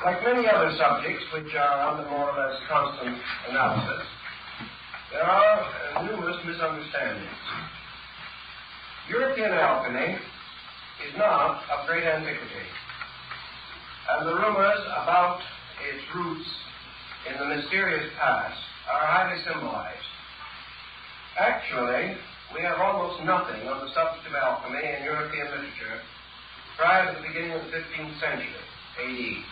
Like many other subjects which are under more or less constant analysis, there are numerous misunderstandings. European alchemy is not of great antiquity, and the rumors about its roots in the mysterious past are highly symbolized. Actually, we have almost nothing on the subject of alchemy in European literature prior to the beginning of the 15th century, A.D.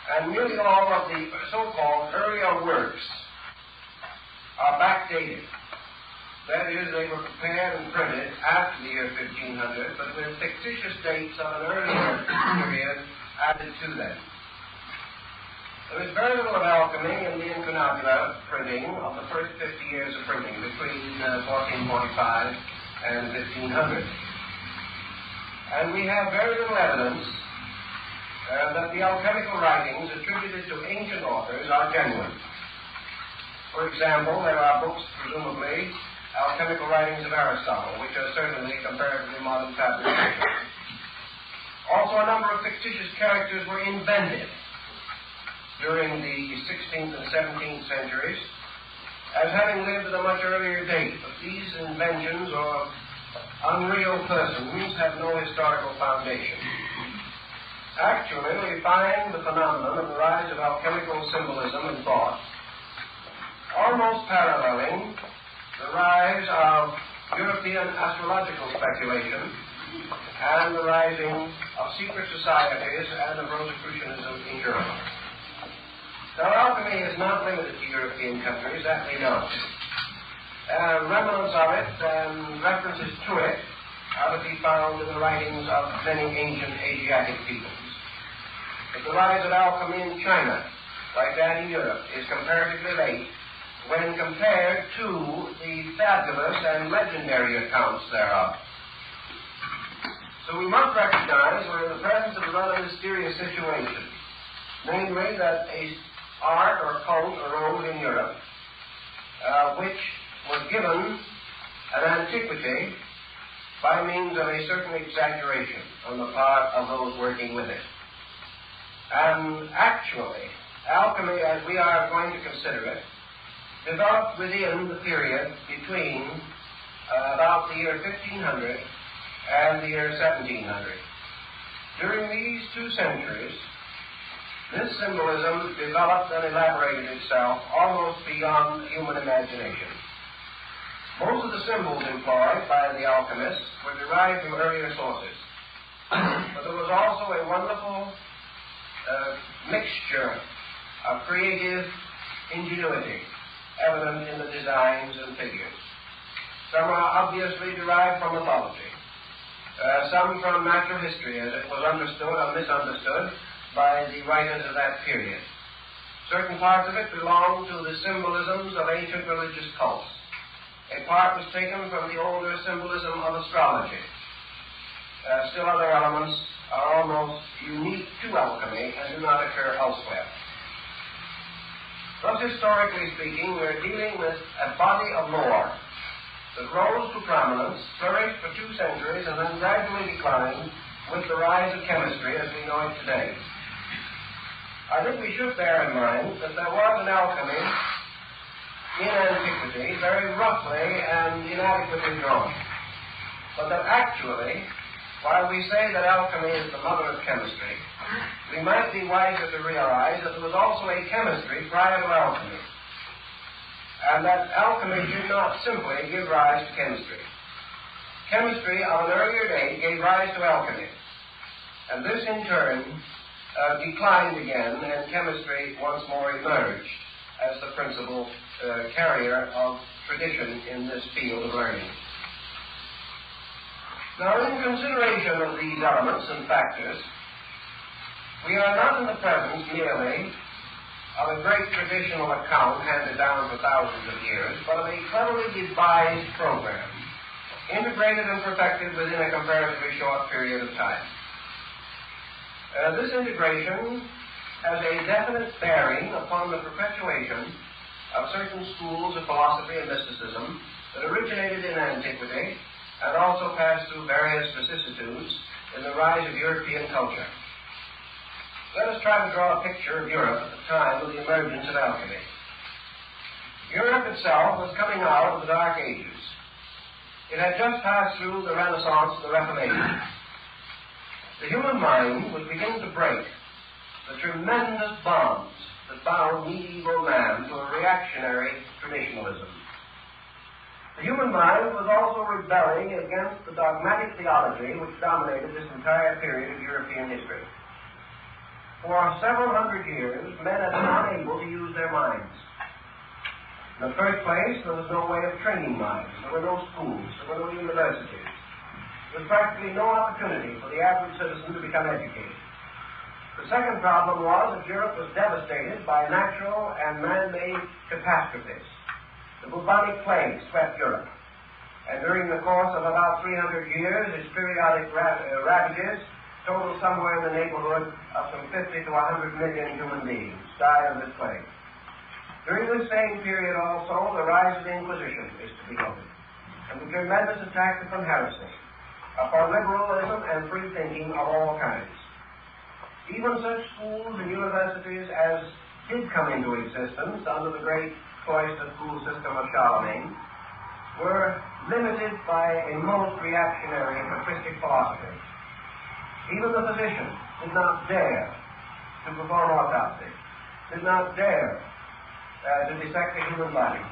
And nearly all of the so-called earlier works are backdated. That is, they were prepared and printed after the year 1500, but with fictitious dates of an earlier period added to them. There is very little of alchemy in the incunabula printing of the first 50 years of printing, between 1445 and 1500. And we have very little evidence that the alchemical writings attributed to ancient authors are genuine. For example, there are books, presumably, alchemical writings of Aristotle, which are certainly comparatively modern fabrications. Also, a number of fictitious characters were invented during the 16th and 17th centuries as having lived at a much earlier date. But these inventions or unreal persons have no historical foundation. Actually, we find the phenomenon of the rise of alchemical symbolism and thought almost paralleling the rise of European astrological speculation and the rising of secret societies and of Rosicrucianism in Europe. Now, alchemy is not limited to European countries, that we know. Remnants of it and references to it are to be found in the writings of many ancient Asiatic peoples. But the rise of alchemy in China, like that in Europe, is comparatively late when compared to the fabulous and legendary accounts thereof. So we must recognize we're in the presence of a rather mysterious situation, namely that a art or cult arose in Europe which was given an antiquity by means of a certain exaggeration on the part of those working with it. And actually, alchemy, as we are going to consider it, developed within the period between about the year 1500 and the year 1700. During these 2 centuries, this symbolism developed and elaborated itself almost beyond human imagination. Most of the symbols employed by the alchemists were derived from earlier sources. But there was also a wonderful mixture of creative ingenuity evident in the designs and figures. Some are obviously derived from mythology, some from natural history, as it was understood or misunderstood by the writers of that period. Certain parts of it belong to the symbolisms of ancient religious cults. A part was taken from the older symbolism of astrology. Still other elements are almost unique to alchemy and do not occur elsewhere. Thus, historically speaking, we're dealing with a body of lore that rose to prominence, flourished for 2 centuries, and then gradually declined with the rise of chemistry as we know it today. I think we should bear in mind that there was an alchemy in antiquity, very roughly and inadequately drawn. But that actually, while we say that alchemy is the mother of chemistry, we might be wiser to realize that there was also a chemistry prior to alchemy, and that alchemy did not simply give rise to chemistry. Chemistry of an earlier date gave rise to alchemy, and this in turn declined again, and chemistry once more emerged as the principal carrier of tradition in this field of learning. Now, in consideration of these elements and factors, we are not in the presence merely of a great traditional account handed down for thousands of years, but of a cleverly devised program, integrated and perfected within a comparatively short period of time. This integration has a definite bearing upon the perpetuation of certain schools of philosophy and mysticism that originated in antiquity and also passed through various vicissitudes in the rise of European culture. Let us try to draw a picture of Europe at the time of the emergence of alchemy. Europe itself was coming out of the Dark Ages. It had just passed through the Renaissance and the Reformation. The human mind was beginning to break the tremendous bonds that bound medieval man to a reactionary traditionalism. The human mind was also rebelling against the dogmatic theology which dominated this entire period of European history. For several hundred years, men had been unable to use their minds. In the first place, there was no way of training minds. There were no schools. There were no universities. There was practically no opportunity for the average citizen to become educated. The second problem was that Europe was devastated by natural and man-made catastrophes. The bubonic plague swept Europe, and during the course of about 300 years, its periodic ravages totaled somewhere in the neighborhood of some 50 to 100 million human beings died of this plague. During this same period also, the rise of the Inquisition is to be noted, and the tremendous attack upon heresy, upon liberalism and free thinking of all kinds. Even such schools and universities as did come into existence under the great cloister school system of Charlemagne were limited by a most reactionary patristic philosophy. Even the physician did not dare to perform autopsy, did not dare to dissect the human body.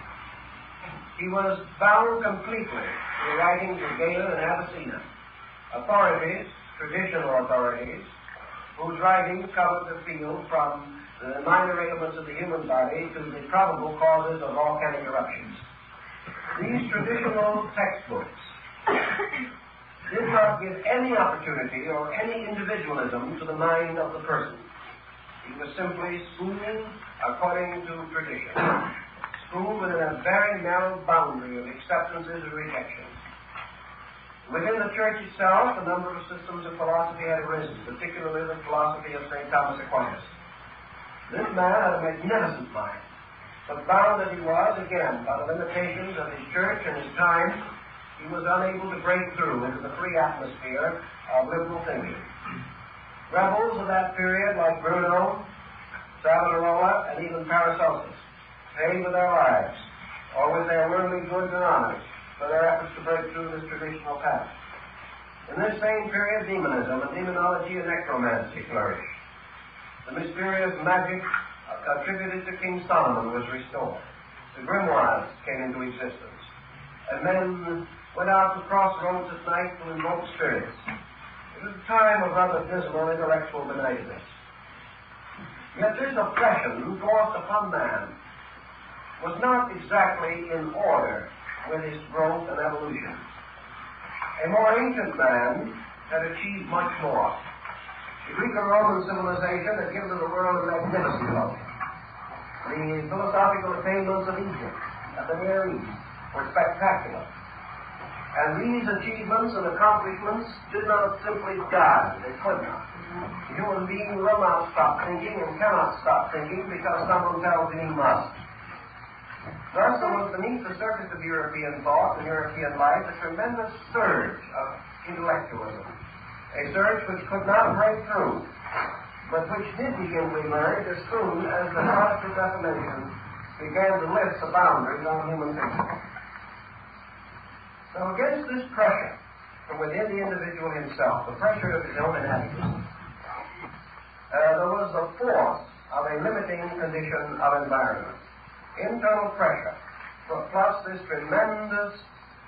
He was bound completely to the writings of Galen and Avicenna, authorities, traditional authorities, whose writings covered the field from the minor ailments of the human body to the probable causes of volcanic eruptions. These traditional textbooks did not give any opportunity or any individualism to the mind of the person. He was simply schooled according to tradition, schooled within a very narrow boundary of acceptances and rejections. Within the church itself, a number of systems of philosophy had arisen, particularly the philosophy of St. Thomas Aquinas. This man had a magnificent mind, but bound as he was, again, by the limitations of his church and his time, he was unable to break through into the free atmosphere of liberal thinking. Rebels of that period, like Bruno, Savonarola, and even Paracelsus, paid with their lives, or with their worldly goods and honors, for their efforts to break through this traditional path. In this same period, demonism and demonology and necromancy flourished. The mysterious magic attributed to King Solomon was restored. The grimoires came into existence, and men went out to crossroads at night to invoke spirits. It was a time of rather dismal intellectual benightness. Yet this oppression forced upon man was not exactly in order with his growth and evolution. A more ancient man had achieved much more. The Greek and Roman civilization had given to the world a magnificent culture. The philosophical attainments of Egypt and the Near East were spectacular. And these achievements and accomplishments did not simply die. They could not. The human being will not stop thinking and cannot stop thinking because someone tells him he must. Thus, there was beneath the surface of European thought and European life a tremendous surge of intellectualism, a surge which could not break through, but which did begin to emerge as soon as the Protestant Reformation began to lift the boundaries on human thinking. So against this pressure from within the individual himself, the pressure of his own inadequacy, there was the force of a limiting condition of environment. Internal pressure, plus this tremendous,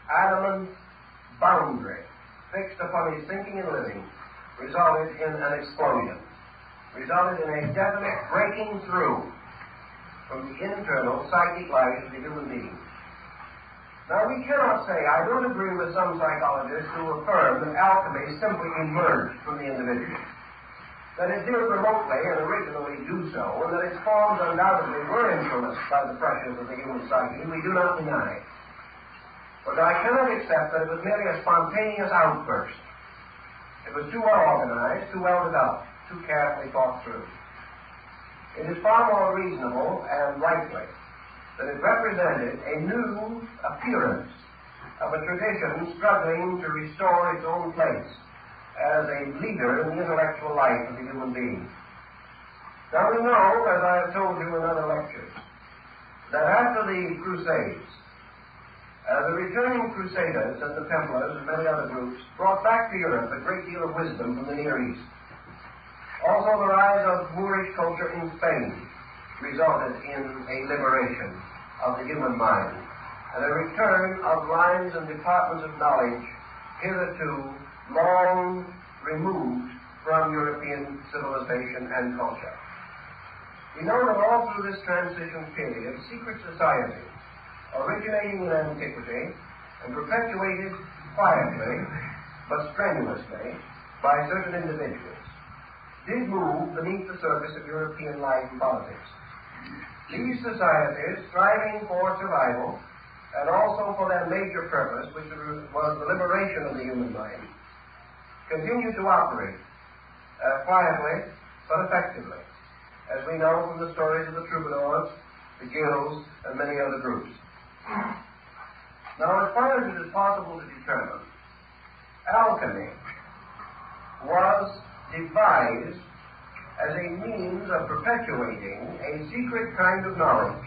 adamant boundary fixed upon his thinking and living, resulted in an explosion, resulted in a definite breaking through from the internal psychic life of the human being. Now, we cannot say, I don't agree with some psychologists who affirm that alchemy simply emerged from the individual. That it did remotely and originally do so, and that its forms undoubtedly were influenced by the pressures of the human psyche, we do not deny. But I cannot accept that it was merely a spontaneous outburst. It was too well organized, too well developed, too carefully thought through. It is far more reasonable and likely that it represented a new appearance of a tradition struggling to restore its own place as a leader in the intellectual life of the human being. Now we know, as I have told you in other lectures, that after the Crusades, the returning Crusaders and the Templars and many other groups brought back to Europe a great deal of wisdom from the Near East. Also, the rise of Moorish culture in Spain resulted in a liberation of the human mind and a return of lines and departments of knowledge hitherto long removed from European civilization and culture. We know that all through this transition period, secret societies, originating in antiquity and perpetuated quietly but strenuously by certain individuals, did move beneath the surface of European life and politics. These societies, striving for survival and also for their major purpose, which was the liberation of the human mind, continued to operate quietly but effectively, as we know from the stories of the troubadours, the guilds, and many other groups. Now, as far as it is possible to determine, alchemy was devised as a means of perpetuating a secret kind of knowledge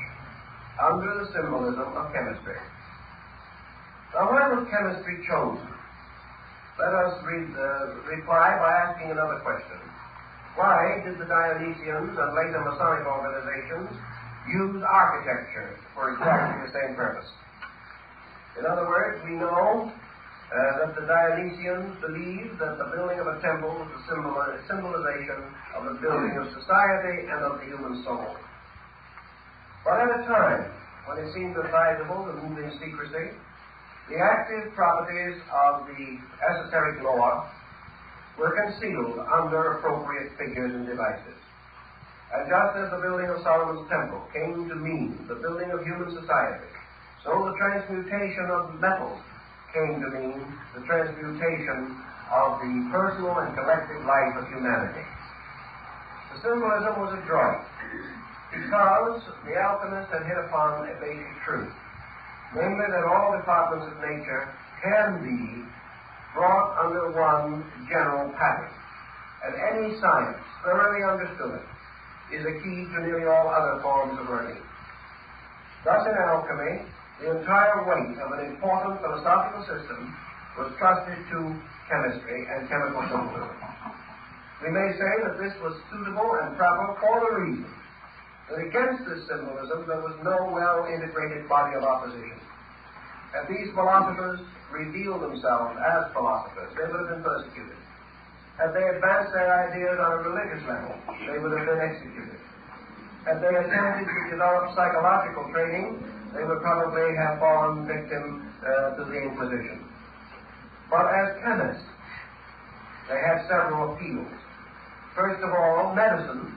under the symbolism of chemistry. Now, why was chemistry chosen? Let us reply by asking another question. Why did the Dionysians and later Masonic organizations use architecture for exactly the same purpose? In other words, we know that the Dionysians believed that the building of a temple was a symbolization of the building of society and of the human soul. But at a time when it seemed advisable to move in secrecy, the active properties of the esoteric law were concealed under appropriate figures and devices. And just as the building of Solomon's temple came to mean the building of human society, so the transmutation of metals came to mean the transmutation of the personal and collective life of humanity. The symbolism was adroit because the alchemist had hit upon a basic truth, namely that all departments of nature can be brought under one general pattern, and any science thoroughly understood is a key to nearly all other forms of learning. Thus, in alchemy, the entire weight of an important philosophical system was trusted to chemistry and chemical symbolism. We may say that this was suitable and proper for the reason that against this symbolism there was no well-integrated body of opposition. Had these philosophers revealed themselves as philosophers, they would have been persecuted. Had they advanced their ideas on a religious level, they would have been executed. Had they attempted to develop psychological training, they would probably have fallen victim to the Inquisition. But as chemists, they had several appeals. First of all, medicine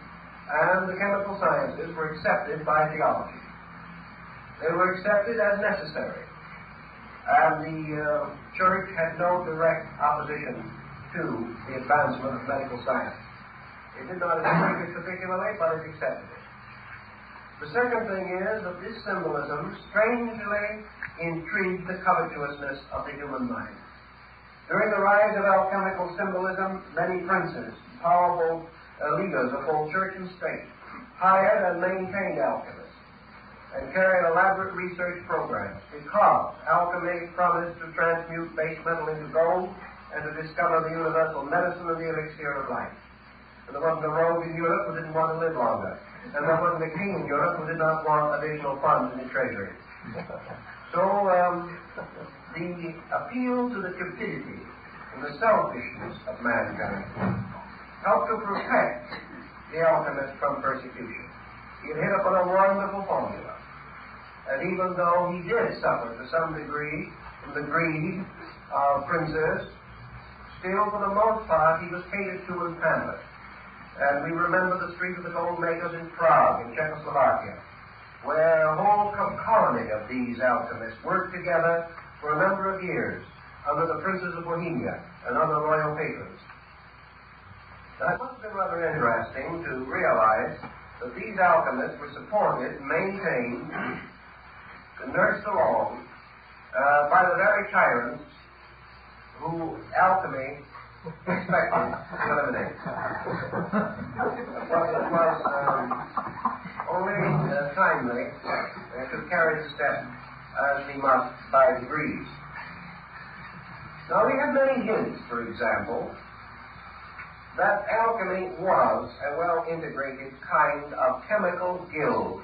and the chemical sciences were accepted by theology. They were accepted as necessary, and the Church had no direct opposition to the advancement of medical science. It did not encourage it particularly, but it accepted it. The second thing is that this symbolism strangely intrigued the covetousness of the human mind. During the rise of alchemical symbolism, many princes, powerful leaders of both church and state, hired and maintained alchemists and carried elaborate research programs because alchemy promised to transmute base metal into gold and to discover the universal medicine and the elixir of life. And there wasn't a rogue in Europe who didn't want to live longer. And there wasn't a king in Europe who did not want additional funds in the treasury. So the appeal to the cupidity and the selfishness of mankind helped to protect the alchemist from persecution. He had hit upon a wonderful formula. And even though he did suffer to some degree from the greed of princes, still for the most part he was catered to and pampered. And we remember the Street of the Gold Makers in Prague, in Czechoslovakia, where a whole colony of these alchemists worked together for a number of years under the princes of Bohemia and other royal patrons. Now, it must have been rather interesting to realize that these alchemists were supported, maintained, and nursed along by the very tyrants who alchemy expected to eliminate. But it was only timely to carry the step as we must by degrees. Now we have many hints, for example, that alchemy was a well-integrated kind of chemical guild,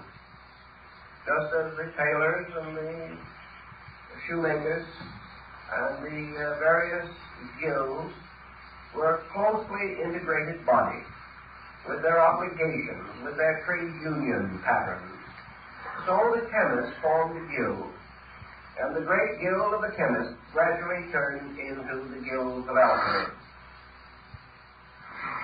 just as the tailors and the shoemakers and the various guilds were a closely integrated body with their obligations, with their trade union patterns. So the chemists formed a guild, and the great guild of the chemists gradually turned into the guild of alchemy.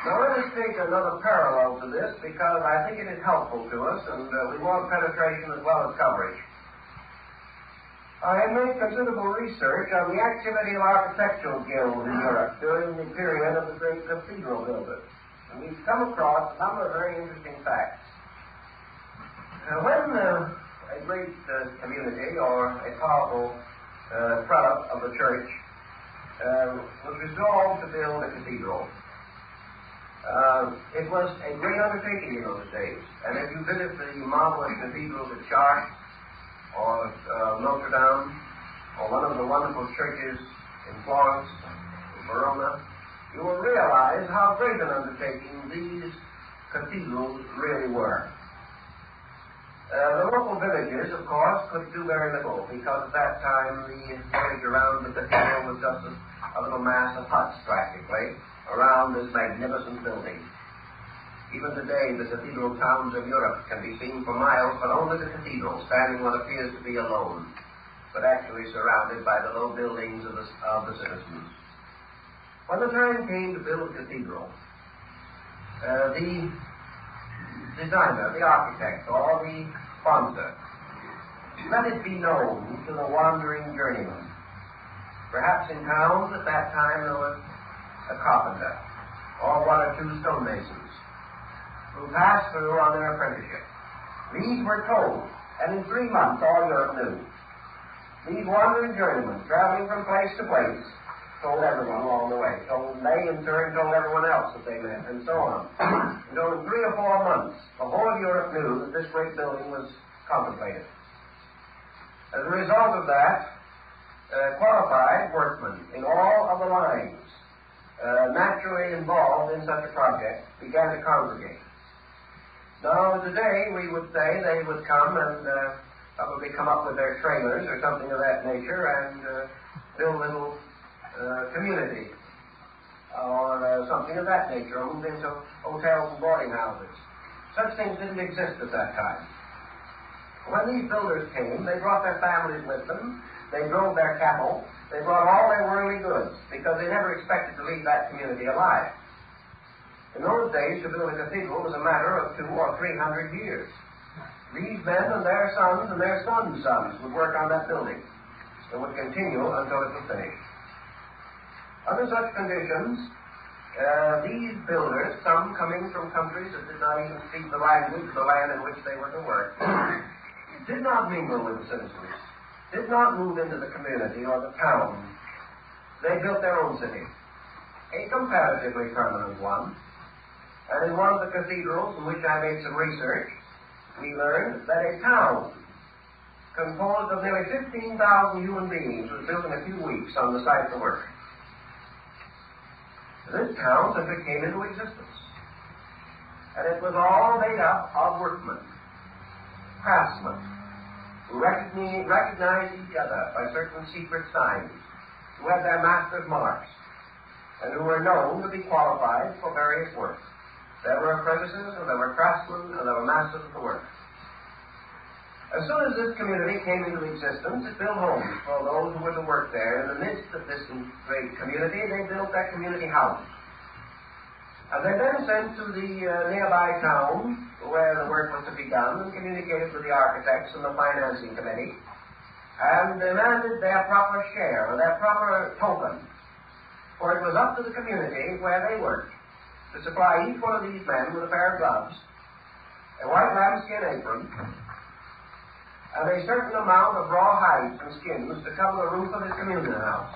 Now let us take another parallel to this, because I think it is helpful to us, and we want penetration as well as coverage. I have made considerable research on the activity of architectural guilds in Europe during the period of the great cathedral builders, and we've come across a number of very interesting facts. When a great community or a powerful prelate of the church was resolved to build a cathedral, it was a great undertaking in those days. And if you visit the marvelous cathedrals at Chartres or Notre Dame or one of the wonderful churches in Florence, Verona, you will realize how great an undertaking these cathedrals really were. The local villages, of course, could do very little, because at that time the village around the cathedral was just a little mass of huts, practically, around this magnificent building. Even today, the cathedral towns of Europe can be seen for miles, but only the cathedral, standing what appears to be alone, but actually surrounded by the low buildings of the citizens. When the time came to build a cathedral, the designer, the architect, or the sponsor, let it be known to the wandering journeyman. Perhaps in town at that time there was a carpenter, or one or two stonemasons, who passed through on their apprenticeship. These were told, and in 3 months all Europe knew. These wandering journeymen, traveling from place to place, told everyone along the way. They in turn told everyone else that they met, and so on. Until in 3 or 4 months, the whole of Europe knew that this great building was contemplated. As a result of that, qualified workmen in all of the lines naturally involved in such a project began to congregate. Now, today, we would say they would come and probably come up with their trailers or something of that nature and build little community or something of that nature, or move into hotels and boarding houses. Such things didn't exist at that time. When these builders came, they brought their families with them, they drove their cattle, they brought all their worldly goods, because they never expected to leave that community alive. In those days, to build a cathedral was a matter of 200 or 300 years. These men and their sons and their sons' sons would work on that building. It would continue until it was finished. Under such conditions, these builders, some coming from countries that did not even speak the language of the land in which they were to work, did not mingle with the citizens, did not move into the community or the town. They built their own city, a comparatively permanent one. And in one of the cathedrals in which I made some research, we learned that a town composed of nearly 15,000 human beings was built in a few weeks on the site of the work. This town simply came into existence. And it was all made up of workmen, craftsmen, who recognized each other by certain secret signs, who had their master's marks, and who were known to be qualified for various work. There were apprentices, and there were craftsmen, and there were masters of the work. As soon as this community came into existence, it built homes for those who were to work there. In the midst of this great community, they built their community houses. And they then sent to the nearby town where the work was to be done and communicated with the architects and the financing committee and demanded their proper share, or their proper token. For it was up to the community where they worked to supply each one of these men with a pair of gloves, a white lambskin apron, and a certain amount of raw hides and skins to cover the roof of his communion house.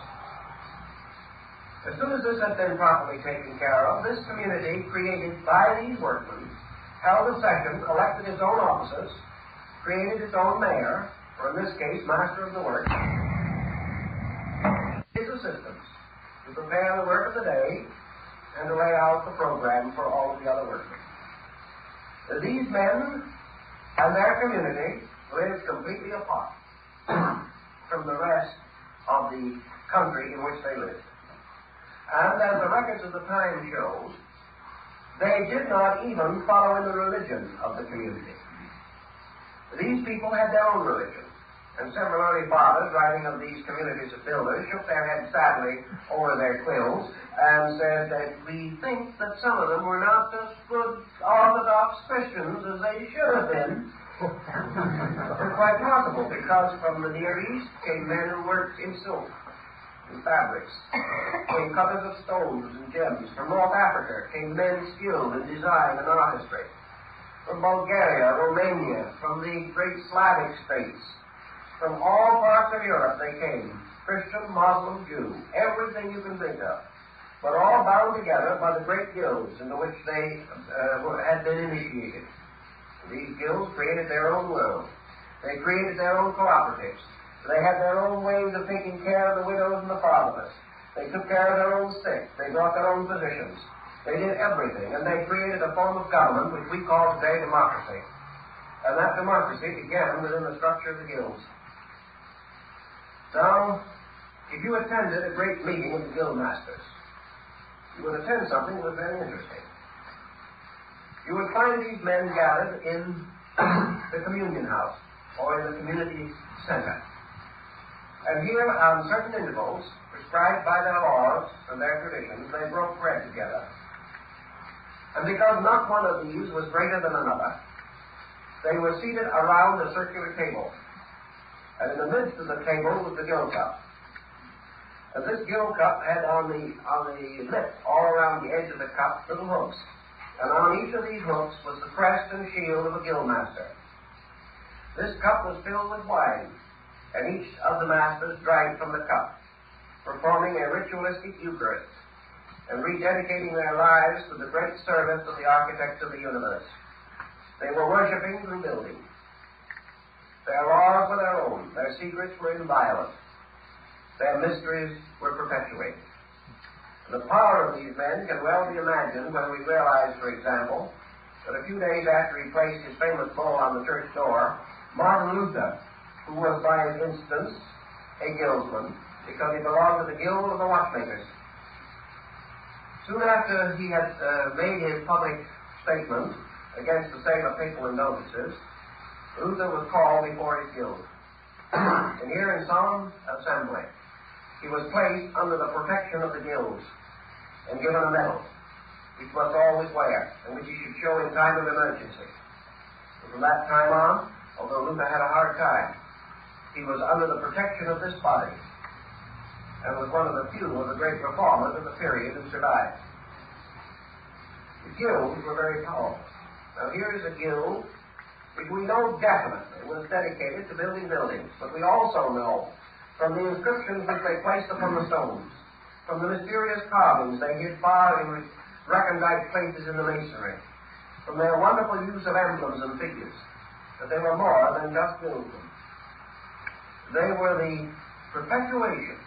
As soon as this had been properly taken care of, this community, created by these workmen, held a session, elected its own officers, created its own mayor, or in this case, master of the work, his assistants, to prepare the work of the day and to lay out the program for all of the other workmen. These men and their community lived completely apart from the rest of the country in which they lived. And as the records of the time shows, they did not even follow in the religion of the community. These people had their own religion, and several early fathers, writing of these communities of builders, shook their heads sadly over their quills and said that we think that some of them were not as good Orthodox Christians as they should have been. It's quite possible, because from the Near East came men who worked in silk and fabrics, came cutters of stones and gems. From North Africa came men skilled in design and artistry. From Bulgaria, Romania, from the great Slavic states, from all parts of Europe they came, Christian, Muslim, Jew, everything you can think of, but all bound together by the great guilds into which they had been initiated. These guilds created their own world. They created their own cooperatives. They had their own ways of taking care of the widows and the fatherless. They took care of their own sick. They brought their own physicians. They did everything, and they created a form of government which we call today democracy. And that democracy began within the structure of the guilds. Now, if you attended a great meeting of the guild masters, you would attend something that was very interesting. You would find these men gathered in the communion house, or in the community center. And here, on certain intervals, prescribed by their laws and their traditions, they broke bread together. And because not one of these was greater than another, they were seated around a circular table. And in the midst of the table was the gill cup. And this gill cup had on the lip, all around the edge of the cup, little hooks. And on each of these hooks was the crest and shield of a guild master. This cup was filled with wine, and each of the masters drank from the cup, performing a ritualistic Eucharist and rededicating their lives to the great service of the architect of the universe. They were worshipping through building. Their laws were their own. Their secrets were inviolate. Their mysteries were perpetuated. The power of these men can well be imagined when we realize, for example, that a few days after he placed his famous bull on the church door, Martin Luther, who was by his instance a guildsman, because he belonged to the guild of the watchmakers, soon after he had made his public statement against the sale of papal indulgences, Luther was called before his guild. And here in solemn assembly, he was placed under the protection of the guilds and given a medal, which must always wear, and which he should show in time of emergency. And from that time on, although Luther had a hard time, he was under the protection of this body, and was one of the few of the great reformers of the period who survived. The guilds were very powerful. Now here is a guild which we know definitely was dedicated to building buildings, but we also know from the inscriptions which they placed upon the stones, from the mysterious carvings they hid far in recondite places in the masonry, from their wonderful use of emblems and figures, that they were more than just buildings. They were the perpetuation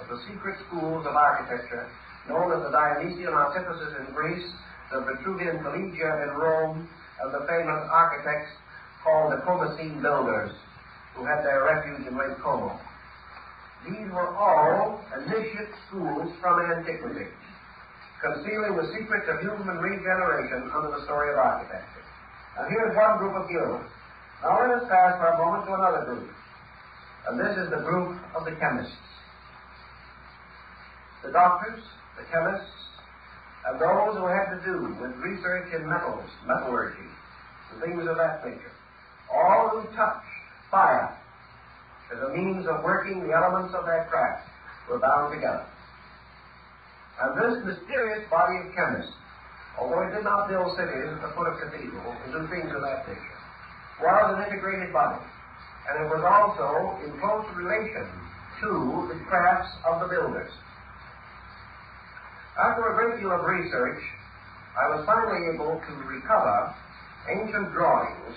of the secret schools of architecture known as the Dionysian artificers in Greece, the Vitruvian Collegia in Rome, and the famous architects called the Comacene builders, who had their refuge in Lake Como. These were all initiate schools from antiquity, concealing the secrets of human regeneration under the story of architecture. And here's one group of guilds. Now let us pass for a moment to another group. And this is the group of the chemists. The doctors, the chemists, and those who had to do with research in metals, metallurgy, and things of that nature. All who touched fire as a means of working the elements of their craft were bound together. And this mysterious body of chemists, although it did not build cities at the foot of cathedrals and do things of that nature, was an integrated body. And it was also in close relation to the crafts of the builders. After a great deal of research, I was finally able to recover ancient drawings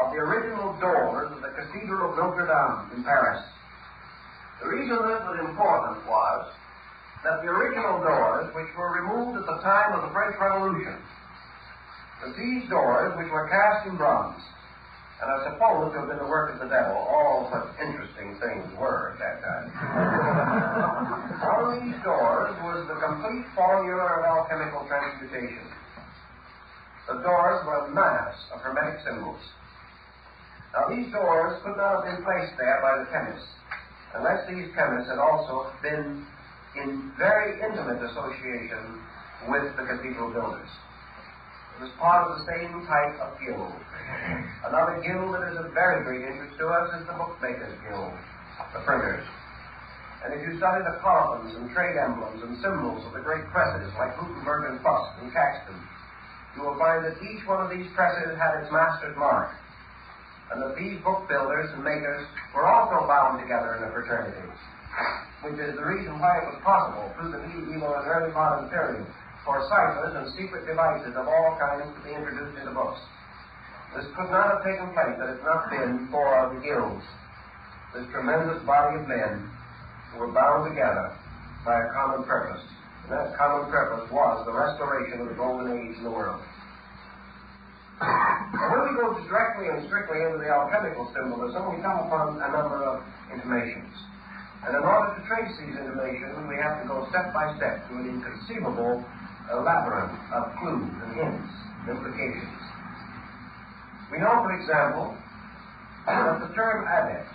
of the original doors of the Cathedral of Notre Dame in Paris. The reason this was important was that the original doors, which were removed at the time of the French Revolution, that these doors, which were cast in bronze, and I suppose to have been the work of the devil, all such interesting things were at that time. On these doors was the complete formula of alchemical transmutation. The doors were a mass of hermetic symbols. Now, these doors could not have been placed there by the chemists, unless these chemists had also been in very intimate association with the cathedral builders. It was part of the same type of guild. Another guild that is of very great interest to us is the bookmakers' guild, the printers. And if you study the coffins and trade emblems and symbols of the great presses like Gutenberg and Fusk and Caxton, you will find that each one of these presses had its master's mark, and that these book builders and makers were also bound together in a fraternity, which is the reason why it was possible through the medieval and early modern period for ciphers and secret devices of all kinds to be introduced into books. This could not have taken place had it not been for the guilds, this tremendous body of men who were bound together by a common purpose. And that common purpose was the restoration of the golden age in the world. And when we go directly and strictly into the alchemical symbolism, we come upon a number of intimations. And in order to trace these intimations, we have to go step by step to an inconceivable labyrinth of clues and hints and implications. We know, for example, that the term adept,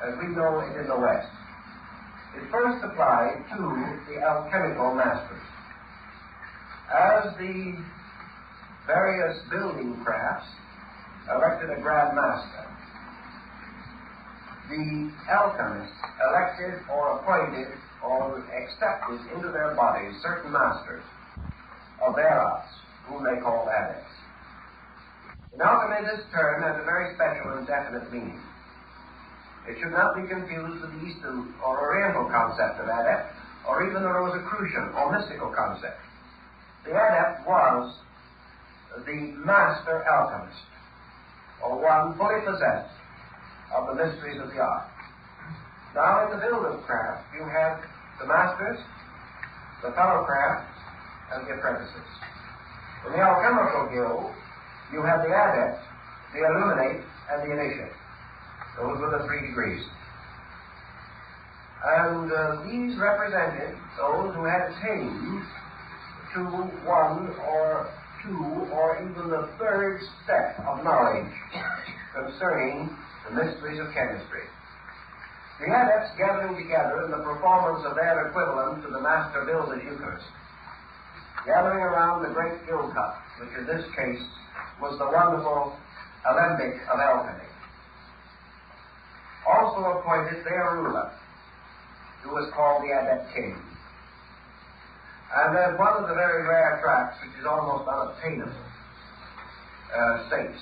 as we know it in the West, is first applied to the alchemical masters. As the various building crafts elected a grand master, the alchemists elected or appointed or accepted into their bodies certain masters of their arts, whom they called adepts. In alchemy, this term has a very special and definite meaning. It should not be confused with the Eastern or Oriental concept of adept, or even the Rosicrucian or mystical concept. The adept was the master alchemist, or one fully possessed of the mysteries of the art. Now, in the builder's craft, you have the masters, the fellow crafts, and the apprentices. In the alchemical guild, you have the adept, the illuminate, and the initiate. Those were the 3 degrees. And these represented those who had attained to 1 or 2 or even the 3rd step of knowledge concerning the mysteries of chemistry. The adepts gathering together in the performance of their equivalent to the master builder's Eucharist, gathering around the great gill cup, which in this case was the wonderful alembic of alchemy. Also appointed their ruler, who was called the Adept King. And there's one of the very rare tracts, which is almost unobtainable, states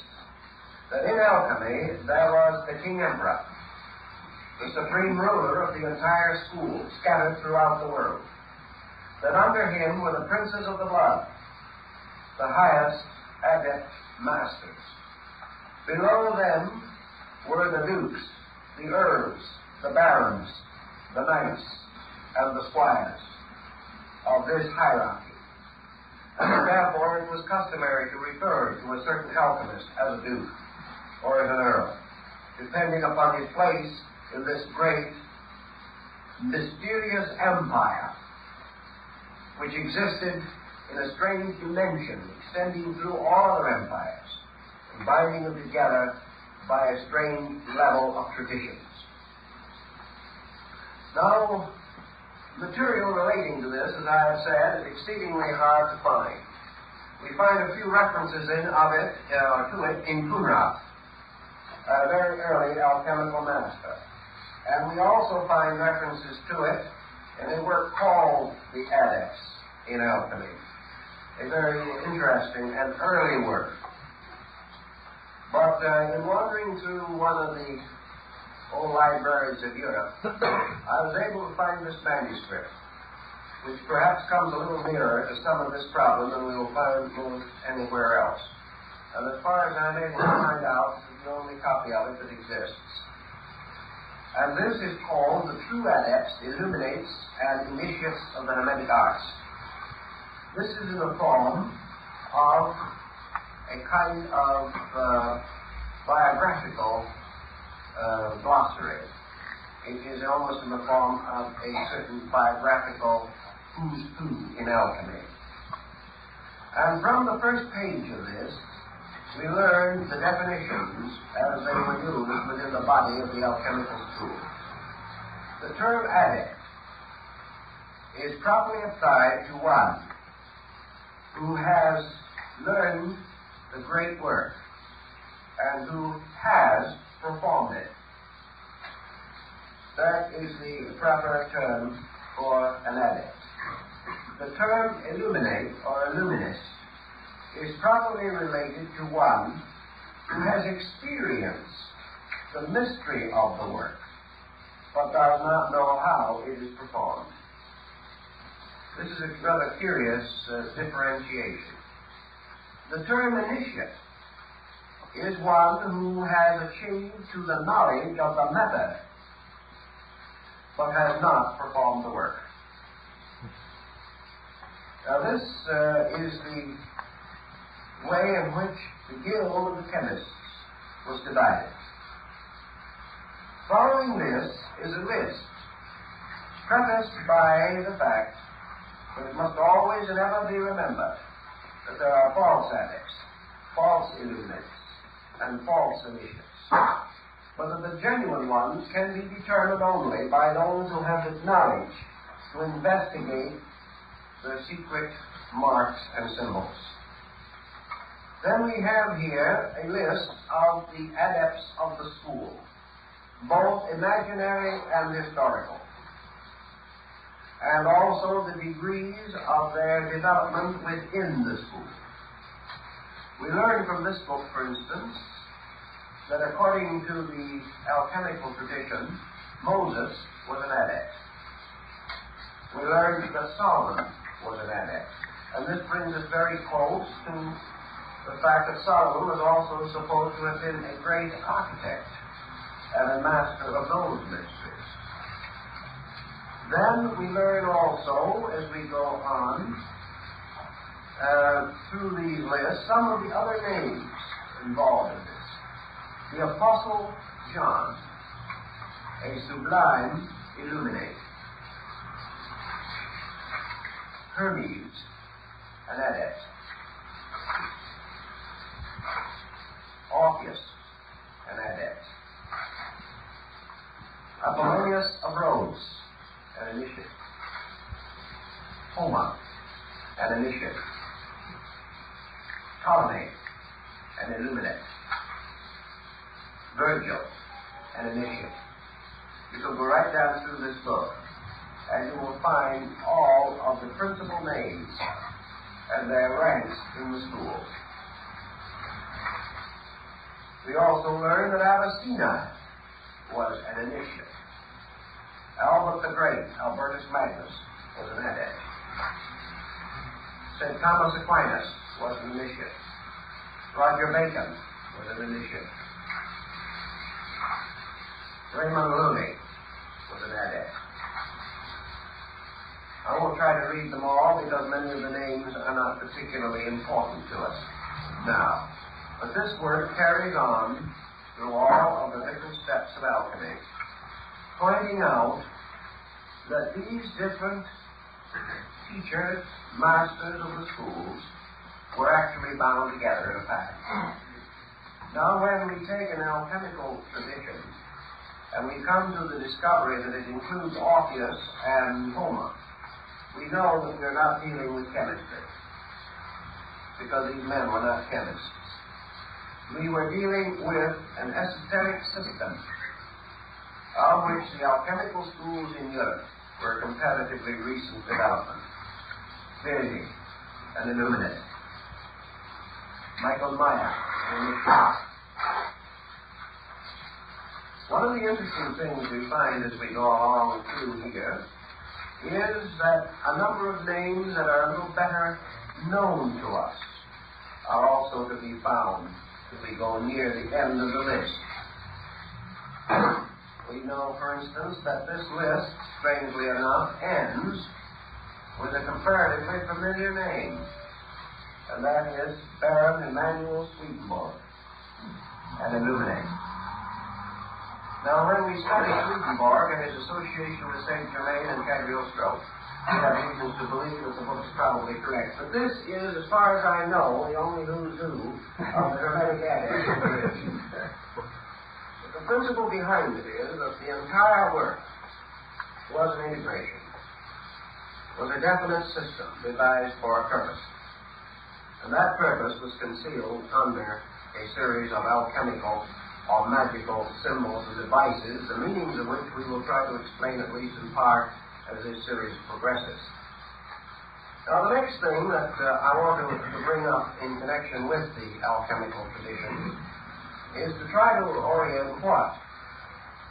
that in alchemy there was the King Emperor, the supreme ruler of the entire school, scattered throughout the world. That under him were the princes of the blood, the highest adept masters. Below them were the dukes, the earls, the barons, the knights, and the squires of this hierarchy. And therefore it was customary to refer to a certain alchemist as a duke or as an earl, depending upon his place in this great, mysterious empire which existed in a strange dimension extending through all other empires and binding them together by a strange level of traditions. Now, material relating to this, as I have said, is exceedingly hard to find. We find a few references to it in Kunra, a very early alchemical master. And we also find references to it in a work called The Adepts in Alchemy, a very interesting and early work. But in wandering through one of the old libraries of Europe, I was able to find this manuscript. which perhaps comes a little nearer to some of this problem than we will find most anywhere else. And as far as I'm able to find out, this is the only copy of it that exists. And this is called The True Adepts, Illuminates, and Initiates of the Hermetic Arts. This is in the form of a kind of biographical glossary. It is almost in the form of a certain biographical who's who in alchemy. And from the first page of this, we learn the definitions as they were used within the body of the alchemical school. The term adept is properly applied to one who has learned the great work and who has performed it. That is the proper term for an adept. The term illuminate or illuminist is properly related to one who has experienced the mystery of the work, but does not know how it is performed. This is a rather curious differentiation. The term initiate is one who has achieved to the knowledge of the method, but has not performed the work. Now this is the way in which the guild of the chemists was divided. Following this is a list, prefaced by the fact that it must always and ever be remembered that there are false adepts, false illuminates, and false initiates, but that the genuine ones can be determined only by those who have the knowledge to investigate the secret marks and symbols. Then we have here a list of the adepts of the school, both imaginary and historical, and also the degrees of their development within the school. We learn from this book, for instance, that according to the alchemical tradition, Moses was an adept. We learn that Solomon was an adept. And this brings us very close to the fact that Solomon was also supposed to have been a great architect and a master of those mysteries. Then we learn also, as we go on through these lists, some of the other names involved in this. The Apostle John, a sublime illuminate. Hermes, an adept. Orpheus, an adept. Apollonius of Rhodes, an initiate. Homer, an initiate. Ptolemy, an illuminate. Virgil, an initiate. You can go right down through this book, and you will find all of the principal names and their ranks in the school. We also learn that Avicenna was an initiate. Albert the Great, Albertus Magnus, was an adept. St. Thomas Aquinas was an initiate. Roger Bacon was an initiate. Raymond Looney was an adept. I won't try to read them all because many of the names are not particularly important to us now. But this work carries on through all of the different steps of alchemy, pointing out that these different teachers, masters of the schools, were actually bound together in a pattern. Now when we take an alchemical tradition and we come to the discovery that it includes Orpheus and Homer, we know that we're not dealing with chemistry, because these men were not chemists. We were dealing with an esoteric system of which the alchemical schools in Europe were comparatively recent development. Verdi, an illuminate. Michael Meyer, an initiate. One of the interesting things we find as we go along through here is that a number of names that are a little better known to us are also to be found as we go near the end of the list. We know, for instance, that this list, strangely enough, ends with a comparatively familiar name, and that is Baron Emanuel Swedenborg, an Illuminate. Now, when we study Swedenborg and his association with Saint Germain and Cagliostro, we have reasons to believe that the book is probably correct. But this is, as far as I know, the only who's who of the Hermetic Adepts there is. The principle behind it is that the entire work was an integration, was a definite system devised for a purpose. And that purpose was concealed under a series of alchemical or magical symbols and devices, the meanings of which we will try to explain at least in part as this series progresses. Now, the next thing that I want to bring up in connection with the alchemical tradition is to try to orient what,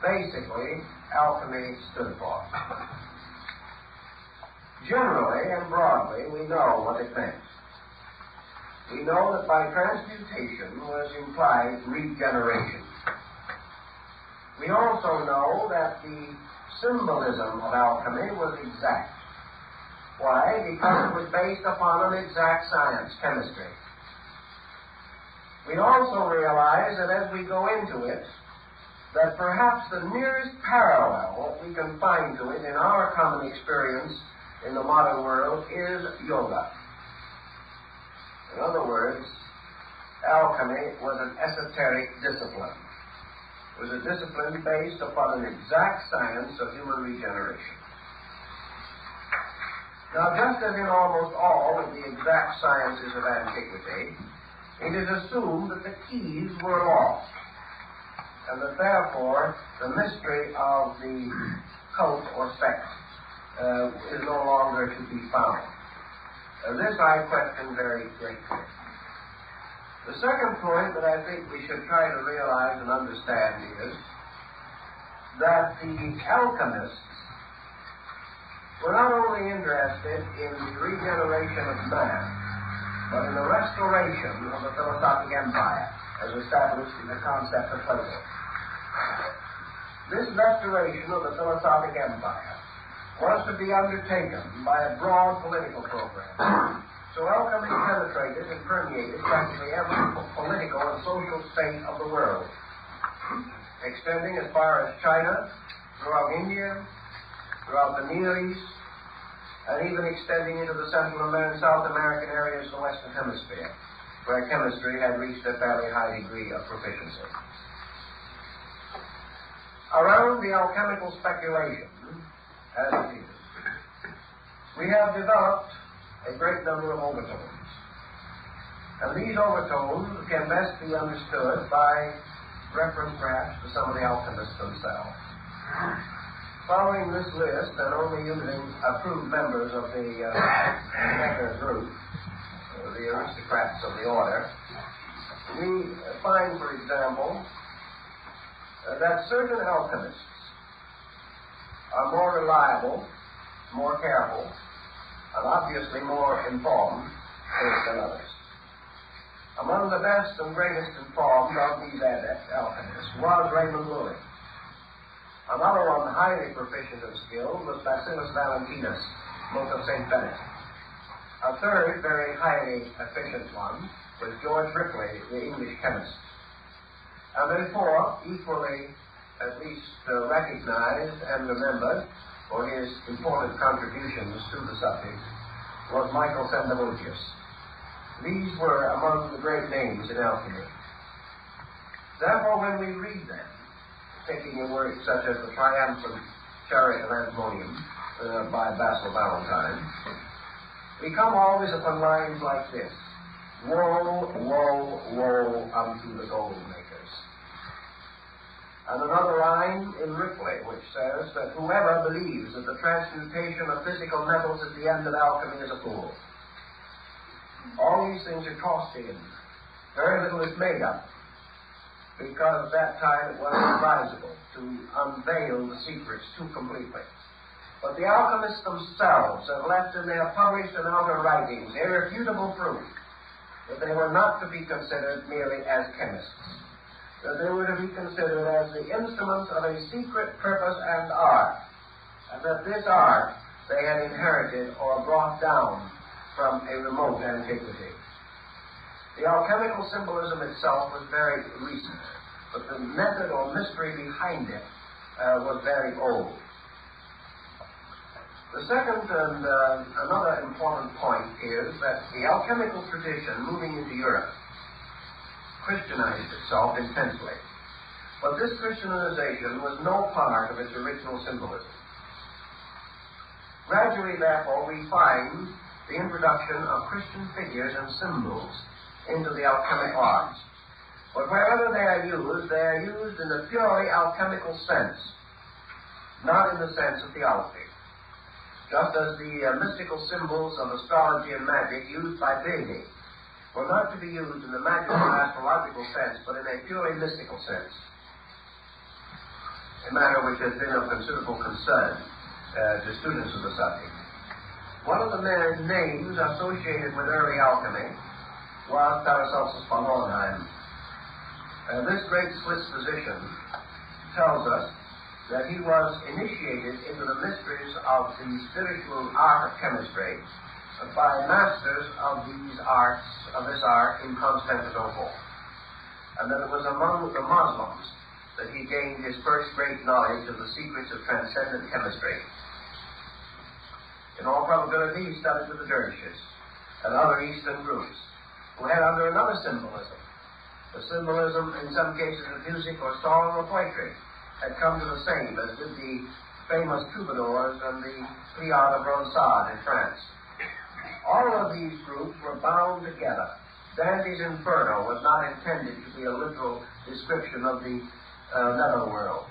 basically, alchemy stood for. Generally and broadly, we know what it meant. We know that by transmutation was implied regeneration. We also know that the symbolism of alchemy was exact. Why? Because it was based upon an exact science, chemistry. We also realize that as we go into it, that perhaps the nearest parallel that we can find to it in our common experience in the modern world is yoga. In other words, alchemy was an esoteric discipline. It was a discipline based upon an exact science of human regeneration. Now, just as in almost all of the exact sciences of antiquity, it is assumed that the keys were lost, and that therefore the mystery of the cult or sect is no longer to be found. This I question very greatly. The second point that I think we should try to realize and understand is that the alchemists were not only interested in the regeneration of man, but in the restoration of the philosophic empire as established in the concept of Plato. This restoration of the philosophic empire was to be undertaken by a broad political program. So alchemy penetrated and permeated practically every political and social state of the world, extending as far as China, throughout India, throughout the Near East, and even extending into the Central and South American areas of the Western Hemisphere, where chemistry had reached a fairly high degree of proficiency. Around the alchemical speculation, as it is, we have developed a great number of overtones. And these overtones can best be understood by reference perhaps to some of the alchemists themselves. Following this list, and only using approved members of the Necker group, the aristocrats of the order, we find, for example, that certain alchemists are more reliable, more careful, and obviously more informed than others. Among the best and greatest informed of these adept alchemists was Raymond Lully. Another one highly proficient and skilled was Bacillus Valentinus, monk of St. Bennet. A third very highly efficient one was George Ripley, the English chemist. And then fourth, equally at least recognized and remembered for his important contributions to the subject, was Michael Sendivogius. These were among the great names in alchemy. Therefore, when we read them, taking a work such as The Triumphant Chariot of Antimonium by Basil Valentine, we come always upon lines like this: Woe, woe, woe unto the gold makers. And another line in Ripley which says that whoever believes that the transmutation of physical metals is the end of alchemy is a fool. All these things are tossed in. Very little is made up, because at that time it was advisable to unveil the secrets too completely. But the alchemists themselves have left in their published and outer writings irrefutable proof that they were not to be considered merely as chemists, that they were to be considered as the instruments of a secret purpose and art, and that this art they had inherited or brought down from a remote antiquity. The alchemical symbolism itself was very recent, but the method or mystery behind it was very old. The second and another important point is that the alchemical tradition moving into Europe Christianized itself intensely. But this Christianization was no part of its original symbolism. Gradually, therefore, we find the introduction of Christian figures and symbols into the alchemic arts. But wherever they are used in the purely alchemical sense, not in the sense of theology. Just as the mystical symbols of astrology and magic used by Bede were not to be used in the magical or astrological sense, but in a purely mystical sense, a matter which has been of considerable concern to students of the subject. One of the names associated with early alchemy was Paracelsus von Hohenheim. This great Swiss physician tells us that he was initiated into the mysteries of the spiritual art of chemistry by masters of this art in Constantinople, and that it was among the Muslims that he gained his first great knowledge of the secrets of transcendent chemistry. In all probability, he studied with the dervishes and other Eastern groups who had under another symbolism. The symbolism, in some cases, of music or song or poetry, had come to the same as did the famous troubadours and the Pliard of Ronsard in France. All of these groups were bound together. Dante's Inferno was not intended to be a literal description of the netherworld.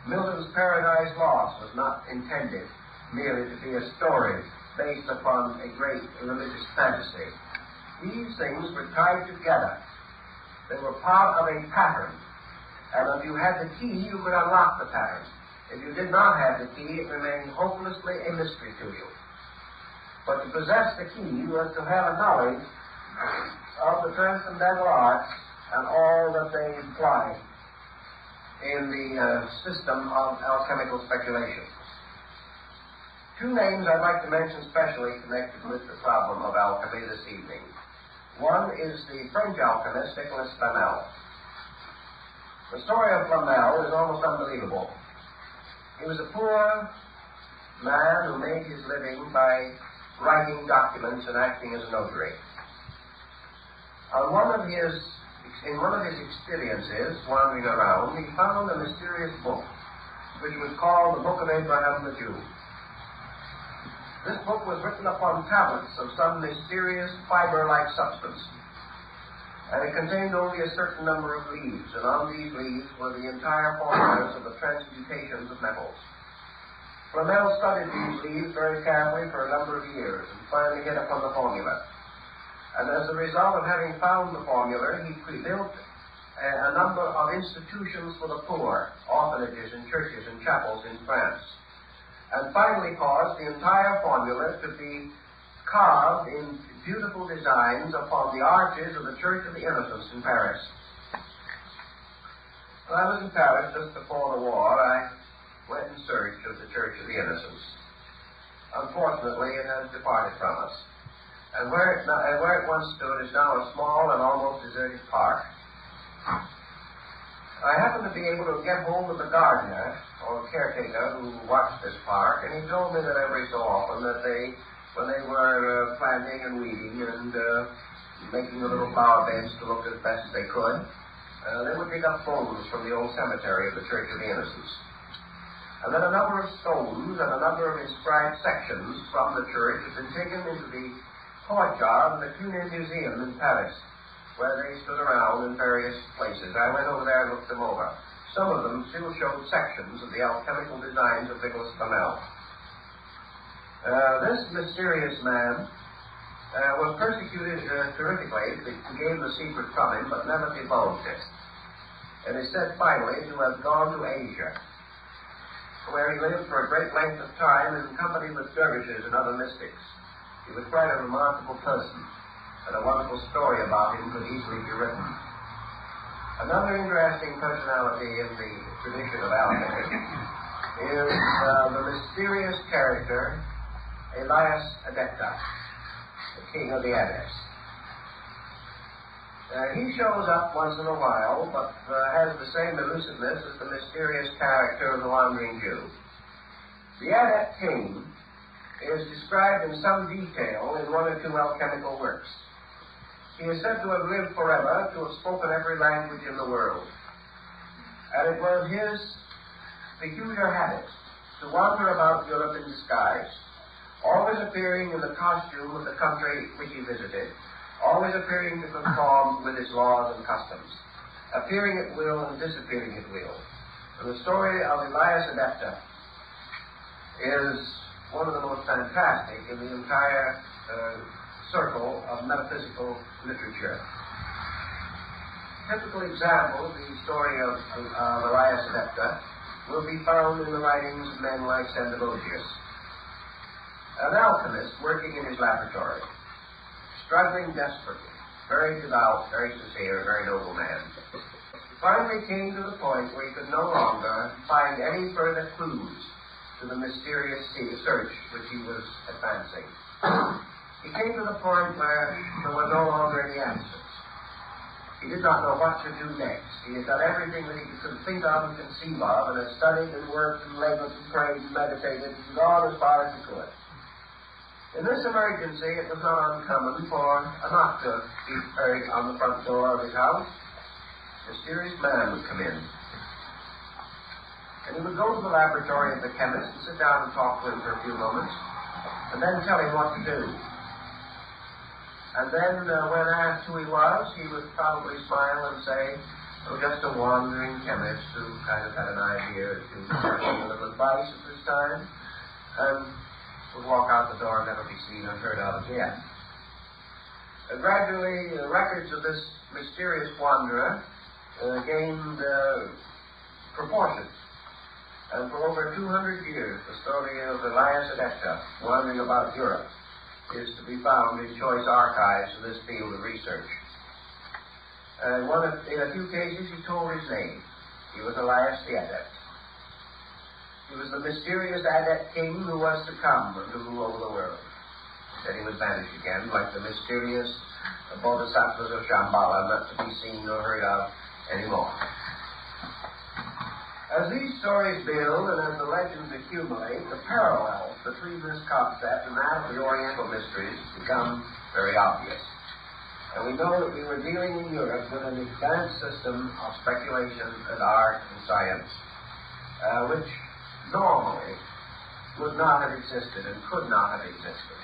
Milton's Paradise Lost was not intended merely to be a story based upon a great religious fantasy. These things were tied together. They were part of a pattern. And if you had the key, you could unlock the pattern. If you did not have the key, it remained hopelessly a mystery to you. But to possess the key was to have a knowledge of the transcendental arts and all that they imply in the system of alchemical speculation. Two names I'd like to mention specially connected with the problem of alchemy this evening. One is the French alchemist, Nicolas Flamel. The story of Flamel is almost unbelievable. He was a poor man who made his living by writing documents and acting as a notary. In one of his experiences, wandering around, he found a mysterious book, which was called the Book of Abraham the Jew. This book was written upon tablets of some mysterious fiber-like substance, and it contained only a certain number of leaves, and on these leaves were the entire formulas of the transmutations of metals. Flamel studied these leaves very carefully for a number of years, and finally hit upon the formula. And as a result of having found the formula, he built a number of institutions for the poor, orphanages and churches and chapels in France, and finally caused the entire formula to be carved in beautiful designs upon the arches of the Church of the Innocents in Paris. When I was in Paris just before the war, I went in search of the Church of the Innocents. Unfortunately, it has departed from us. And where it once stood is now a small and almost deserted park. I happened to be able to get hold of the gardener, or caretaker, who watched this park, and he told me that every so often that when they were planting and weeding and making the little flower beds to look as best they could, they would dig up bones from the old cemetery of the Church of the Innocents. And then a number of stones and a number of inscribed sections from the church had been taken into the courtyard of the Cluny Museum in Paris, where they stood around in various places. I went over there and looked them over. Some of them still showed sections of the alchemical designs of Nicolas Flamel. This mysterious man was persecuted terrifically. They gave the secret from him, but never divulged it. And is said finally to have gone to Asia. where he lived for a great length of time in company with dervishes and other mystics. He was quite a remarkable person, and a wonderful story about him could easily be written. Another interesting personality in the tradition of alchemy is the mysterious character Elias Adepta, the king of the Adepts. He shows up once in a while, but has the same elusiveness as the mysterious character of the wandering Jew. The Adept king is described in some detail in one or two alchemical works. He is said to have lived forever, to have spoken every language in the world. And it was his peculiar habit to wander about Europe in disguise, always appearing in the costume of the country which he visited, always appearing to conform with its laws and customs, appearing at will and disappearing at will. And the story of Elias Adepta is one of the most fantastic in the entire circle of metaphysical literature. Typical example of the story of Elias Adepta will be found in the writings of men like Sandavosius, an alchemist working in his laboratory, struggling desperately, very devout, very sincere, very noble man. He finally came to the point where he could no longer find any further clues to the mysterious search which he was advancing. He came to the point where there were no longer any answers. He did not know what to do next. He had done everything that he could think of and conceive of, and had studied and worked and labored and prayed and meditated and gone as far as he could. In this emergency, it was not uncommon for a knock to be heard on the front door of his house. A mysterious man would come in. And he would go to the laboratory of the chemist and sit down and talk to him for a few moments, and then tell him what to do. And then, when asked who he was, he would probably smile and say, "Oh, just a wandering chemist who kind of had an idea to give a little advice at this time," and would walk out the door and never be seen or heard of again. Gradually, the records of this mysterious wanderer gained proportions. And for over 200 years, the story of Elias Adepta, wandering about Europe, is to be found in choice archives in this field of research. And in a few cases, he told his name. He was Elias the Adept. He was the mysterious Adept king who was to come and to rule over the world. Then he was vanished again, like the mysterious bodhisattvas of Shambhala, not to be seen or heard of anymore. As these stories build and as the legends accumulate, the parallels between this concept and that of the Oriental mysteries become very obvious. And we know that we were dealing in Europe with an advanced system of speculation and art and science, which normally would not have existed and could not have existed,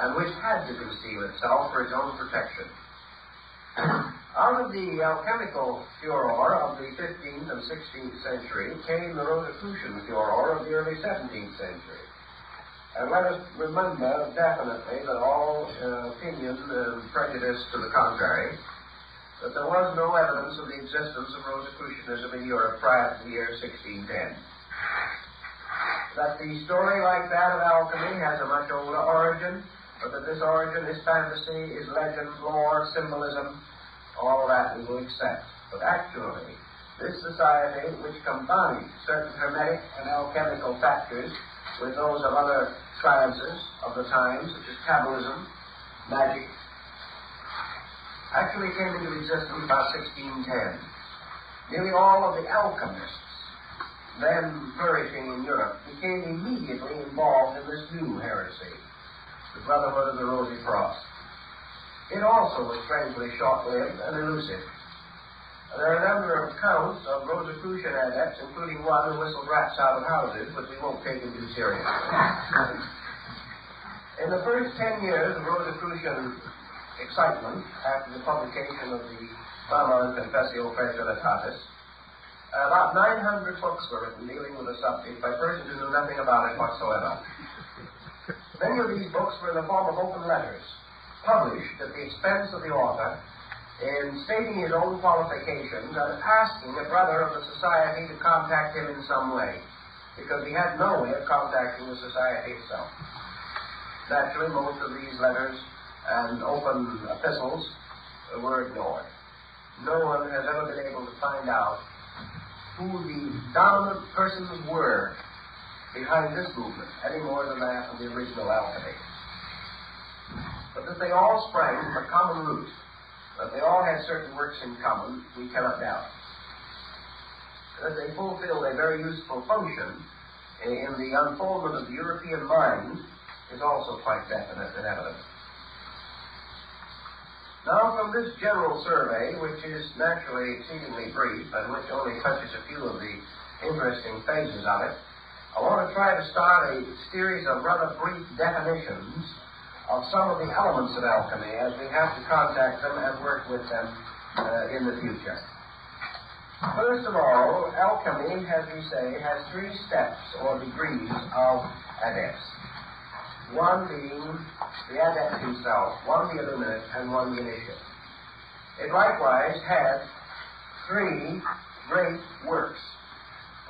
and which had to conceal itself for its own protection. Out of the alchemical furor of the 15th and 16th century came the Rosicrucian furor of the early 17th century. And let us remember definitely that all opinion and prejudice to the contrary, that there was no evidence of the existence of Rosicrucianism in Europe prior to the year 1610. That the story like that of alchemy has a much older origin, but that this origin is fantasy, is legend, lore, symbolism, all that we will accept. But actually, this society, which combined certain hermetic and alchemical factors with those of other sciences of the time, such as Kabbalism, magic, actually came into existence about 1610. Nearly all of the alchemists then flourishing in Europe became immediately involved in this new heresy, the Brotherhood of the Rosy Cross. It also was strangely short-lived and elusive. There are a number of accounts of Rosicrucian adepts, including one who whistled rats out of houses, but we won't take him too seriously. In the first 10 years of Rosicrucian excitement, after the publication of the Fama and Confessio Praetoritatis, about 900 books were written dealing with the subject by persons who knew nothing about it whatsoever. Many of these books were in the form of open letters, published at the expense of the author, in stating his own qualifications and asking a brother of the society to contact him in some way. because he had no way of contacting the society itself. Naturally, most of these letters and open epistles were ignored. No one has ever been able to find out who the dominant persons were behind this movement, any more than that of the original alchemy. But that they all sprang from a common root, that they all had certain works in common, we cannot doubt. That they fulfilled a very useful function in the unfoldment of the European mind is also quite definite and evident. Now, from this general survey, which is naturally exceedingly brief and which only touches a few of the interesting phases of it, I want to try to start a series of rather brief definitions of some of the elements of alchemy as we have to contact them and work with them in the future. First of all, alchemy, as we say, has three steps or degrees of adepts. One being the adept himself, one the illuminate, and one the initiate. It likewise had three great works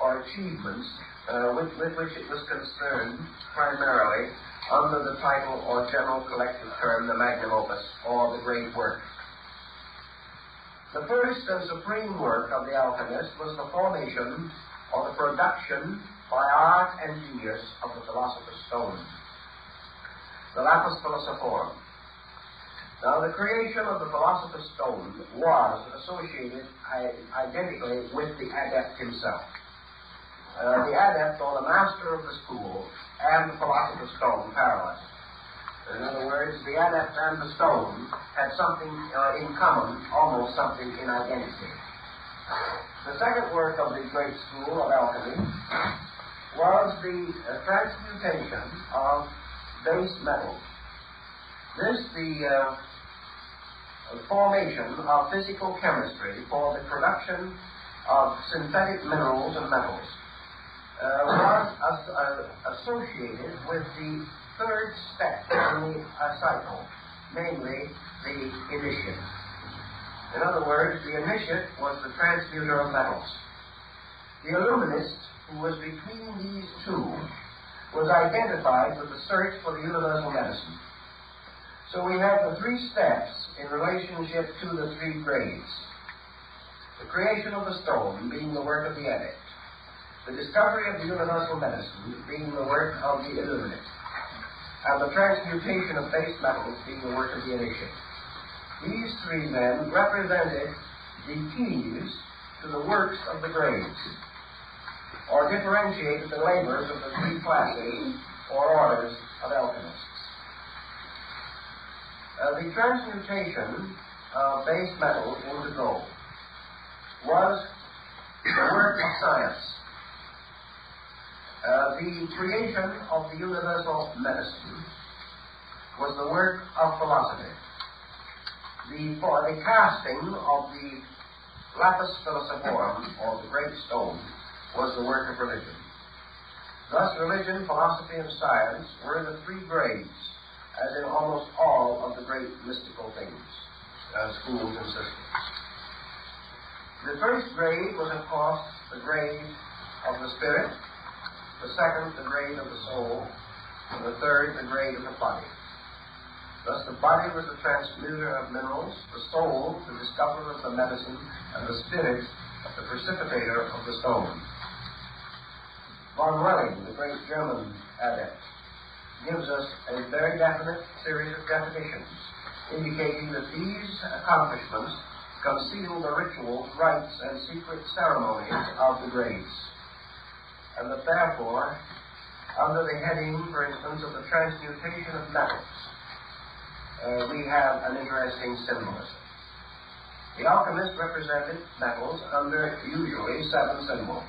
or achievements with which it was concerned primarily under the title or general collective term, the magnum opus, or the great work. The first and supreme work of the alchemist was the formation or the production by art and genius of the philosopher's stone, the lapis philosophorum. Now, the creation of the philosopher's stone was associated identically with the adept himself. The adept, or the master of the school, and the philosopher's stone parallel. In other words, the adept and the stone had something in common, almost something in identity. The second work of the great school of alchemy was the transmutation of base metals. This, the formation of physical chemistry for the production of synthetic minerals and metals, was associated with the third step in the cycle, namely the initiate. In other words, the initiate was the transmuter of metals. The illuminist, who was between these two, was identified with the search for the universal medicine. So we have the three steps in relationship to the three grades. The creation of the stone being the work of the adept, the discovery of the universal medicine being the work of the illuminate, and the transmutation of base metals being the work of the initiate. These three then represented the keys to the works of the grades, or differentiated the labors of the three classes or orders of alchemists. The transmutation of base metals into gold was the work of science. The creation of the universal medicine was the work of philosophy. The casting of the lapis philosophorum, or the great stone, was the work of religion. Thus, religion, philosophy, and science were the three grades, as in almost all of the great mystical things, schools and systems. The first grade was, of course, the grade of the spirit, the second, the grade of the soul, and the third, the grade of the body. Thus, the body was the transmuter of minerals, the soul, the discoverer of the medicine, and the spirit, the precipitator of the stone. Von Welling, the great German adept, gives us a very definite series of definitions, indicating that these accomplishments conceal the rituals, rites, and secret ceremonies of the grades, and that therefore, under the heading, for instance, of the transmutation of metals, we have an interesting symbolism. The alchemist represented metals under usually 7 symbols.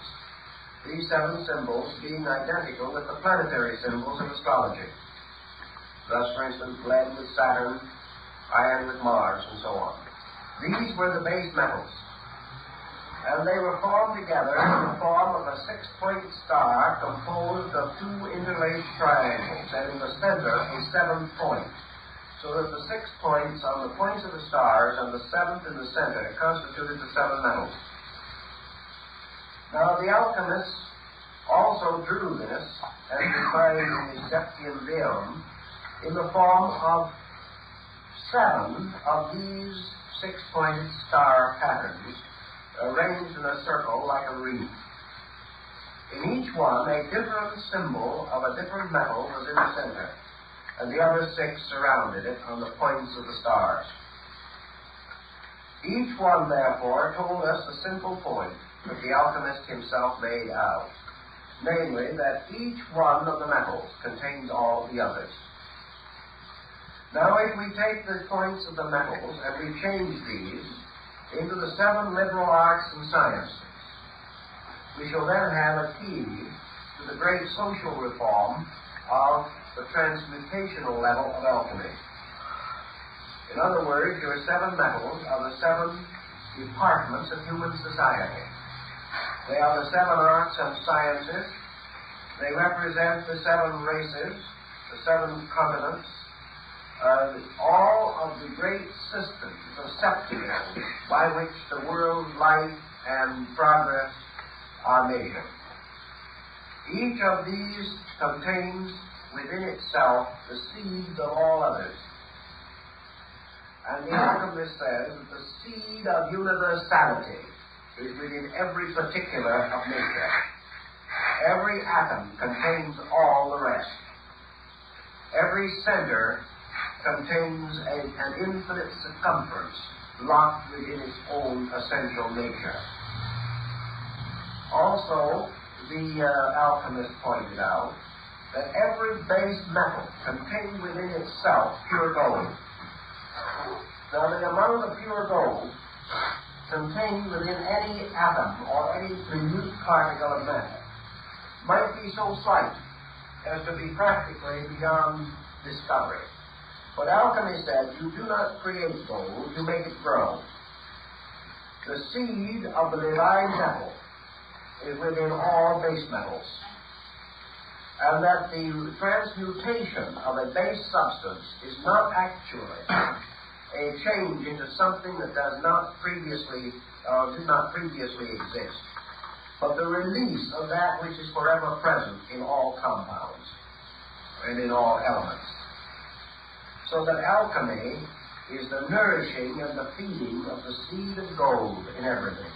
These 7 symbols being identical with the planetary symbols of astrology. Thus, for instance, lead with Saturn, iron with Mars, and so on. These were the base metals, and they were formed together in the form of a 6-point star composed of 2 interlaced triangles, and in the center a 7th point, so that the 6 points on the points of the stars and the 7th in the center constituted the 7 metals. Now, the alchemists also drew this, as defined in the Septium Deum, in the form of 7 of these 6-pointed star patterns arranged in a circle like a wreath. In each one, a different symbol of a different metal was in the center, and the other 6 surrounded it on the points of the stars. Each one, therefore, told us the simple point that the alchemist himself made out, namely that each one of the metals contains all of the others. Now, if we take the points of the metals and we change these into the 7 liberal arts and sciences, we shall then have a key to the great social reform of the transmutational level of alchemy. In other words, your 7 metals are the 7 departments of human society. They are the 7 arts and sciences. They represent the 7 races, the 7 continents, all of the great systems of septimism by which the world's life and progress are measured. Each of these contains within itself the seeds of all others. And the alchemist says that the seed of universality is within every particular of nature. Every atom contains all the rest. Every center contains an infinite circumference locked within its own essential nature. Also, the alchemist pointed out that every base metal contained within itself pure gold. Now, the amount of pure gold contained within any atom or any minute particle of matter might be so slight as to be practically beyond discovery. But alchemy said, you do not create gold, you make it grow. The seed of the divine metal is within all base metals, and that the transmutation of a base substance is not actually a change into something that does not previously did not previously exist, but the release of that which is forever present in all compounds and in all elements. So that alchemy is the nourishing and the feeding of the seed of gold in everything.